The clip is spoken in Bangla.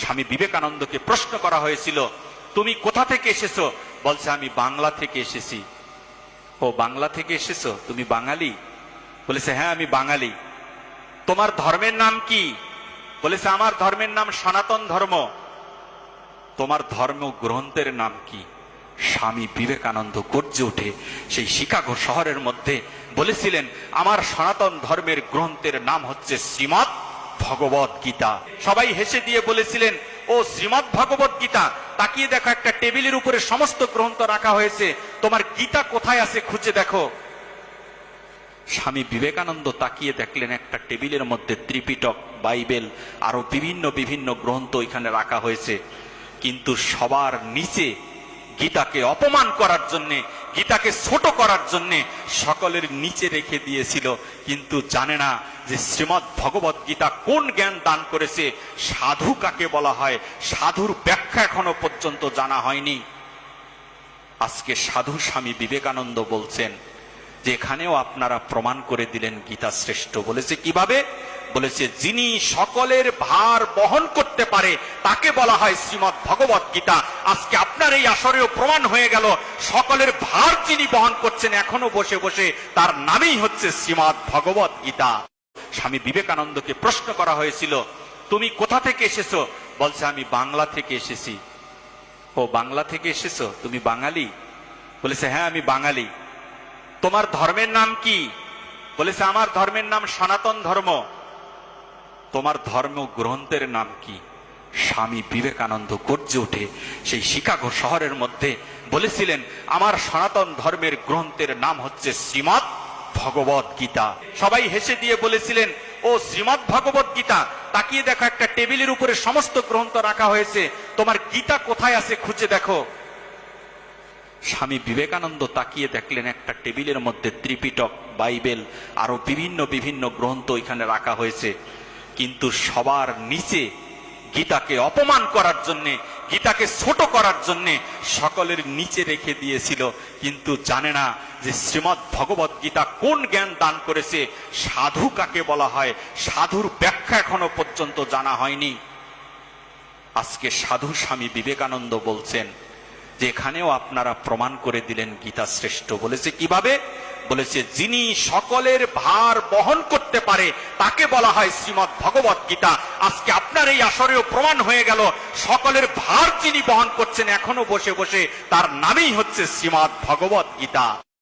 স্বামী বিবেকানন্দকে প্রশ্ন করা হয়েছিল, তুমি কোথা থেকে এসেছো? বলছে, আমি বাংলা থেকে এসেছি। ও, বাংলা থেকে এসেছো, তুমি বাঙালি? বলেছে, হ্যাঁ আমি বাঙালি। তোমার ধর্মের নাম কি? বলেছে, আমার ধর্মের নাম সনাতন ধর্ম। তোমার ধর্ম গ্রন্থের নাম কি? স্বামী বিবেকানন্দ গর্জে উঠে সেই শিকাগো শহরের মধ্যে বলেছিলেন, আমার সনাতন ধর্মের গ্রন্থের নাম হচ্ছে শ্রীমৎ ভগবত গীতা। সবাই হেসে দিয়ে বলেছিলেন, ও শ্রীমৎ ভগবত গীতা, তাকিয়ে দেখো একটা টেবিলের উপরে সমস্ত গ্রন্থ রাখা হয়েছে, তোমার গীতা কোথায় আছে খুঁজে দেখো। স্বামী বিবেকানন্দ তাকিয়ে দেখলেন একটা টেবিলের মধ্যে ত্রিপিটক, বাইবেল, আরো বিভিন্ন বিভিন্ন গ্রন্থ এখানে রাখা হয়েছে, কিন্তু সবার নিচে গীতাকে অপমান করার জন্যে, গীতাকে ছোট করার জন্যে সকলের নিচে রেখে দিয়েছিল। কিন্তু জানে না যে শ্রীমৎ ভগবত গীতা কোন জ্ঞান দান করেছে, সাধু কাকে বলা হয়, সাধুর ব্যাখ্যা এখনো পর্যন্ত জানা হয়নি। আজকে সাধু স্বামী বিবেকানন্দ বলছেন যে এখানেও আপনারা প্রমাণ করে দিলেন গীতা শ্রেষ্ঠ। বলেছে কিভাবে? বলেছে, যিনি সকলের ভার বহন করতে পারে তাকে বলা হয় শ্রীমৎ ভগবত গীতা। আজকে আপনার এই আসরেও প্রমাণ হয়ে গেল, সকলের ভার যিনি বহন করছেন এখনো বসে বসে, তার নামেই হচ্ছে শ্রীমৎ ভগবত গীতা। স্বামী বিবেকানন্দকে প্রশ্ন করা হয়েছিল, তুমি কোথা থেকে এসেছো? বলছে, আমি বাংলা থেকে এসেছি। ও, বাংলা থেকে এসেছো, তুমি বাঙালি? বলেছে, হ্যাঁ আমি বাঙালি। তোমার ধর্মের নাম কি? বলেছে, আমার ধর্মের নাম সনাতন ধর্ম। তোমার ধর্ম গ্রন্থের নাম কি? স্বামী বিবেকানন্দ গর্জে উঠে সেই শিকাগো শহরের মধ্যে বলেছিলেন, আমার সনাতন ধর্মের গ্রন্থের নাম হচ্ছে শ্রীমৎ ভগবত গীতা। সবাই হেসে দিয়ে বলেছিলেন, ও শ্রীমৎ ভগবত গীতা, তাকিয়ে দেখো একটা টেবিলের উপরে সমস্ত গ্রন্থ রাখা হয়েছে, তোমার গীতা কোথায় আছে খুঁজে দেখো। স্বামী বিবেকানন্দ তাকিয়ে দেখলেন একটা টেবিলের মধ্যে ত্রিপিটক, বাইবেল, আরো বিভিন্ন বিভিন্ন গ্রন্থ এখানে রাখা হয়েছে, কিন্তু সবার নিচে গীতাকে অপমান করার জন্যে, গীতাকে ছোট করার জন্যে সকলের নিচে রেখে দিয়েছিল। কিন্তু জানে না যে শ্রীমৎ ভগবত গীতা কোন জ্ঞান দান করেছে, সাধু কাকে বলা হয়, সাধুর ব্যাখ্যা এখনো পর্যন্ত জানা হয়নি। আজকে সাধু স্বামী বিবেকানন্দ বলছেন যে এখানেও আপনারা প্রমাণ করে দিলেন গীতা শ্রেষ্ঠ। বলেছে কিভাবে? বলেছে, যিনি সকলের ভার বহন করতে পারে তাকে বলা হয় শ্রীমৎ ভগবত গীতা। আজকে আপনার এই আসরেও প্রমাণ হয়ে গেল, সকলের ভার যিনি বহন করছেন এখনো বসে বসে, তার নামেই হচ্ছে শ্রীমৎ ভগবত গীতা।